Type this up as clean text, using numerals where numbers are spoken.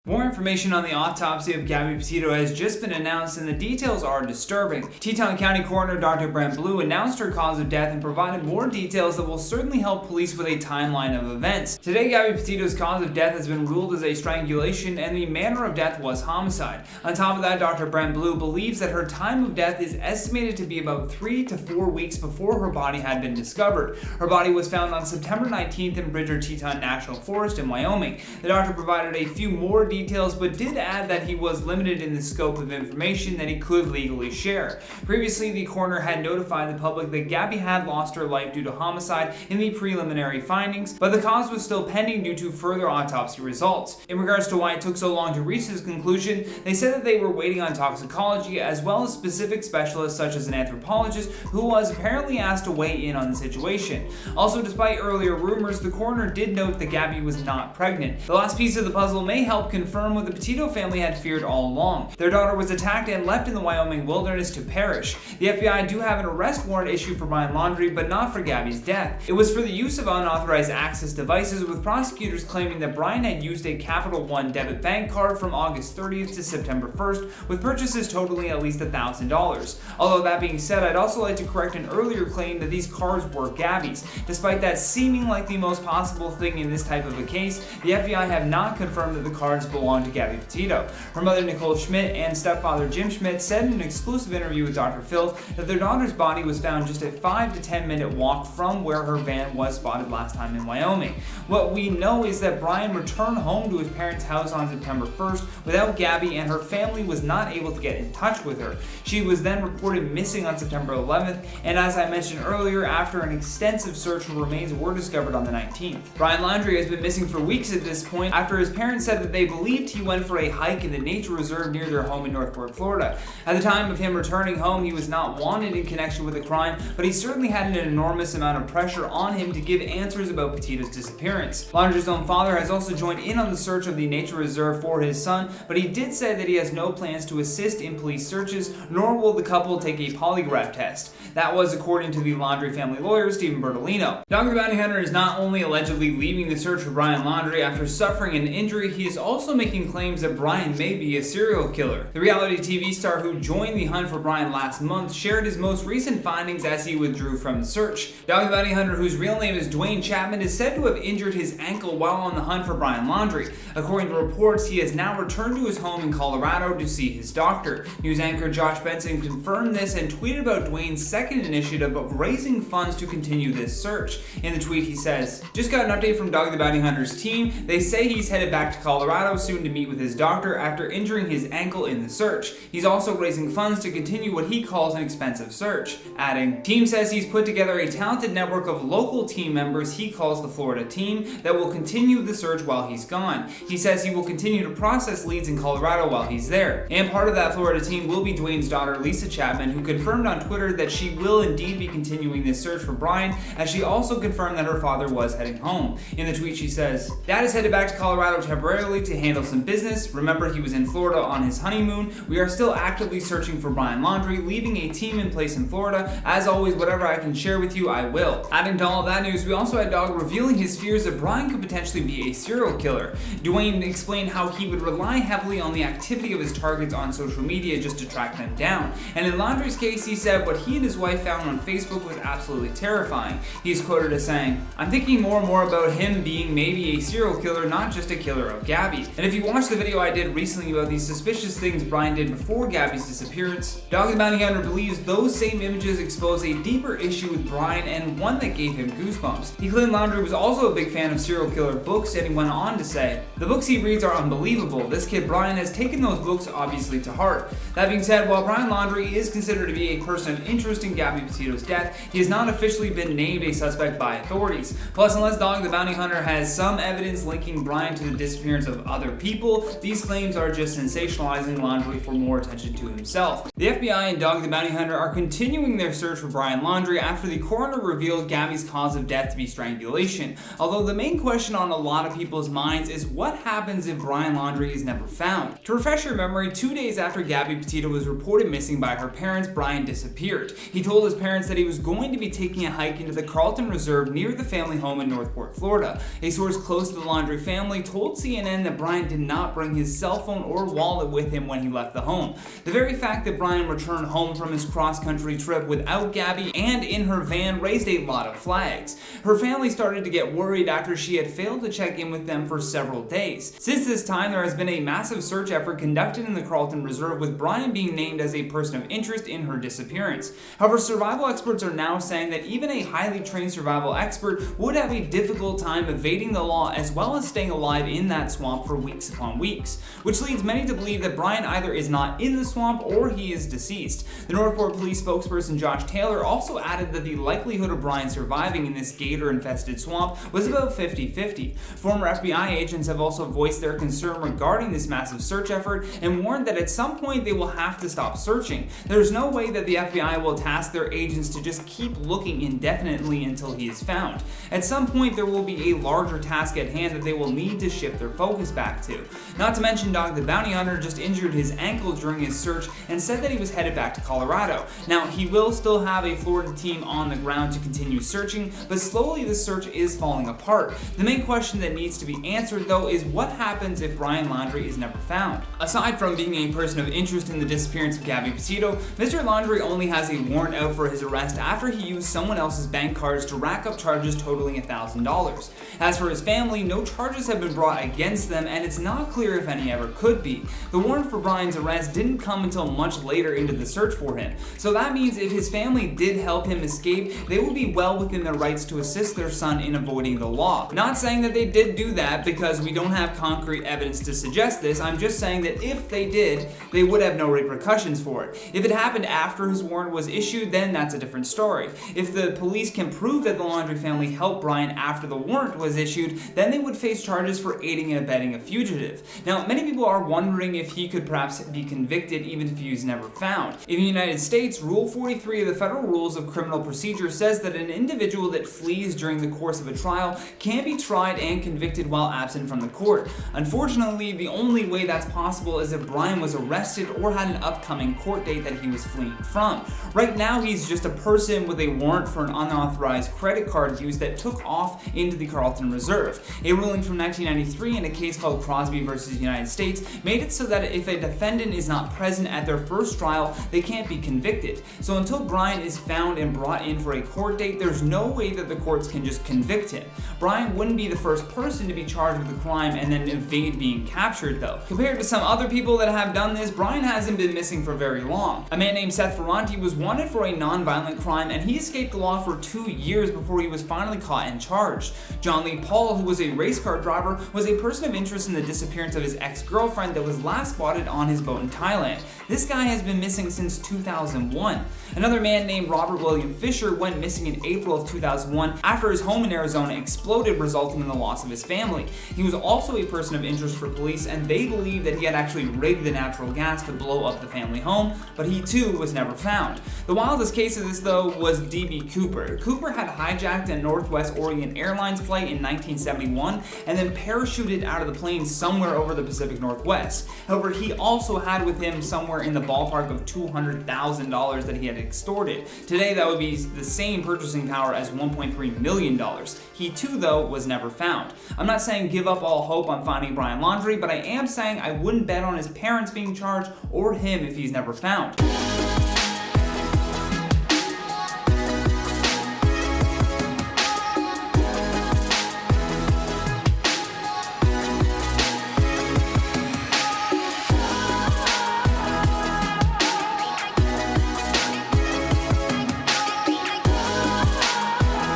More information on the autopsy of Gabby Petito has just been announced, and the details are disturbing. Teton County Coroner Dr. Brent Blue announced her cause of death and provided more details that will certainly help police with a timeline of events. Today, Gabby Petito's cause of death has been ruled as a strangulation, and the manner of death was homicide. On top of that, Dr. Brent Blue believes that her time of death is estimated to be about 3 to 4 weeks before her body had been discovered. Her body was found on September 19th in Bridger Teton National Forest in Wyoming. The doctor provided a few more details, but did add that he was limited in the scope of information that he could legally share. Previously, the coroner had notified the public that Gabby had lost her life due to homicide in the preliminary findings, but the cause was still pending due to further autopsy results. In regards to why it took so long to reach this conclusion, they said that they were waiting on toxicology as well as specific specialists such as an anthropologist who was apparently asked to weigh in on the situation. Also, despite earlier rumors, the coroner did note that Gabby was not pregnant. The last piece of the puzzle may help confirm what the Petito family had feared all along. Their daughter was attacked and left in the Wyoming wilderness to perish. The FBI do have an arrest warrant issued for Brian Laundrie, but not for Gabby's death. It was for the use of unauthorized access devices, with prosecutors claiming that Brian had used a Capital One debit bank card from August 30th to September 1st, with purchases totaling at least $1,000. Although that being said, I'd also like to correct an earlier claim that these cards were Gabby's. Despite that seeming like the most possible thing in this type of a case, the FBI have not confirmed that the cards belong to Gabby Petito. Her mother Nicole Schmidt and stepfather Jim Schmidt said in an exclusive interview with Dr. Phil that their daughter's body was found just a 5 to 10 minute walk from where her van was spotted last time in Wyoming. What we know is that Brian returned home to his parents' house on September 1st without Gabby, and her family was not able to get in touch with her. She was then reported missing on September 11th, and as I mentioned earlier, after an extensive search, her remains were discovered on the 19th. Brian Laundrie has been missing for weeks at this point after his parents said that they believed he went for a hike in the nature reserve near their home in Northport, Florida. At the time of him returning home, he was not wanted in connection with the crime, but he certainly had an enormous amount of pressure on him to give answers about Petito's disappearance. Laundrie's own father has also joined in on the search of the nature reserve for his son, but he did say that he has no plans to assist in police searches, nor will the couple take a polygraph test. That was according to the Laundrie family lawyer, Stephen Bertolino. Dr. Bounty Hunter is not only allegedly leading the search for Brian Laundrie after suffering an injury, he is also making claims that Brian may be a serial killer. The reality TV star who joined the hunt for Brian last month shared his most recent findings as he withdrew from the search. Dr. Bounty Hunter, whose real name is Dwayne Chapman, is said to have injured his ankle while on the hunt for Brian Laundrie. According to reports, he has now returned to his home in Colorado to see his doctor. News anchor Josh Benson confirmed this and tweeted about Dwayne's second initiative of raising funds to continue this search. In the tweet, he says, "Just got an update from Dog the Bounty Hunter's team. They say he's headed back to Colorado soon to meet with his doctor after injuring his ankle in the search. He's also raising funds to continue what he calls an expensive search," adding, "Team says he's put together a talented network of local team members he calls the Florida team that will continue the search while he's gone. He says he will continue to process leads in Colorado while he's there." And part of that Florida team will be Dwayne's daughter Lisa Chapman, who confirmed on Twitter that she will indeed be continuing this search for Brian, as she also confirmed that her father was heading home. In the tweet, she says, "Dad is headed back to Colorado temporarily to handle some business. Remember, he was in Florida on his honeymoon. We are still actively searching for Brian Laundrie, leaving a team in place in Florida. As always, whatever I can share with you, I will." Adding to all of that news, we also had Dog revealing his fears that Brian could potentially be a serial killer. Dwayne explained how he would rely heavily on the activity of his targets on social media just to track them down. And in Laundrie's case, he said what he and his wife found on Facebook was absolutely terrifying. He's quoted as saying, "I'm thinking more and more about him being maybe a serial killer, not just a killer of Gabby." And if you watched the video I did recently about these suspicious things Brian did before Gabby's disappearance, Dog the Bounty Hunter believes those same images expose a deeper issue with Brian, and one that gave him goosebumps. He claimed Laundrie was also a big fan of serial killer books, and he went on to say, "The books he reads are unbelievable. This kid Brian has taken those books obviously to heart." That being said, while Brian Laundrie is considered to be a person of interest in Gabby Petito's death, he has not officially been named a suspect by authorities. Plus, unless Dog the Bounty Hunter has some evidence linking Brian to the disappearance of other people, these claims are just sensationalizing Laundrie for more attention to himself. The FBI and Dog the Bounty Hunter are continuing their search for Brian Laundrie after the coroner revealed Gabby's cause of death to be strangulation. Although the main question on a lot of people's minds is what happens if Brian Laundrie is never found. To refresh your memory, 2 days after Gabby Petito was reported missing by her parents, Brian disappeared. He told his parents that he was going to be taking a hike into the Carlton Reserve near the family home in Northport, Florida. A source close to the Laundrie family told CNN that Brian Brian did not bring his cell phone or wallet with him when he left the home. The very fact that Brian returned home from his cross-country trip without Gabby and in her van raised a lot of flags. Her family started to get worried after she had failed to check in with them for several days. Since this time, there has been a massive search effort conducted in the Carlton Reserve, with Brian being named as a person of interest in her disappearance. However, survival experts are now saying that even a highly trained survival expert would have a difficult time evading the law as well as staying alive in that swamp for weeks upon weeks, which leads many to believe that Brian either is not in the swamp or he is deceased. The Northport Police spokesperson Josh Taylor also added that the likelihood of Brian surviving in this gator-infested swamp was about 50-50. Former FBI agents have also voiced their concern regarding this massive search effort and warned that at some point they will have to stop searching. There's no way that the FBI will task their agents to just keep looking indefinitely until he is found. At some point there will be a larger task at hand that they will need to shift their focus back to. Not to mention, Dog the Bounty Hunter just injured his ankle during his search and said that he was headed back to Colorado. Now, he will still have a Florida team on the ground to continue searching, but slowly the search is falling apart. The main question that needs to be answered, though, is what happens if Brian Laundrie is never found? Aside from being a person of interest in the disappearance of Gabby Petito, Mr. Laundrie only has a warrant out for his arrest after he used someone else's bank cards to rack up charges totaling $1,000. As for his family, no charges have been brought against them, and it's not clear if any ever could be. The warrant for Brian's arrest didn't come until much later into the search for him, so that means if his family did help him escape, they will be well within their rights to assist their son in avoiding the law. Not saying that they did do that, because we don't have concrete evidence to suggest this. I'm just saying that if they did, they would have no repercussions for it. If it happened after his warrant was issued, then that's a different story. If the police can prove that the Laundrie family helped Brian after the warrant was issued, then they would face charges for aiding and abetting a fugitive. Now, many people are wondering if he could perhaps be convicted even if he was never found. In the United States, Rule 43 of the Federal Rules of Criminal Procedure says that an individual that flees during the course of a trial can be tried and convicted while absent from the court. Unfortunately, the only way that's possible is if Brian was arrested or had an upcoming court date that he was fleeing from. Right now, he's just a person with a warrant for an unauthorized credit card use that took off into the Carlton Reserve. A ruling from 1993 in a case called Crosby versus United States made it so that if a defendant is not present at their first trial, they can't be convicted. So until Brian is found and brought in for a court date, there's no way that the courts can just convict him. Brian wouldn't be the first person to be charged with a crime and then evade being captured, though. Compared to some other people that have done this, Brian hasn't been missing for very long. A man named Seth Ferranti was wanted for a non-violent crime, and he escaped the law for 2 years before he was finally caught and charged. John Lee Paul, who was a race car driver, was a person of interest in the disappearance of his ex-girlfriend that was last spotted on his boat in Thailand. This guy has been missing since 2001. Another man named Robert William Fischer went missing in April of 2001 after his home in Arizona exploded, resulting in the loss of his family. He was also a person of interest for police, and they believe that he had actually rigged the natural gas to blow up the family home, but he too was never found. The wildest case of this, though, was D.B. Cooper. Cooper had hijacked a Northwest Orient Airlines flight in 1971 and then parachuted out of the plane somewhere over the Pacific Northwest. However, he also had with him somewhere in the ballpark of $200,000 that he had extorted. Today, that would be the same purchasing power as $1.3 million. He too, though, was never found. I'm not saying give up all hope on finding Brian Laundrie, but I am saying I wouldn't bet on his parents being charged or him if he's never found.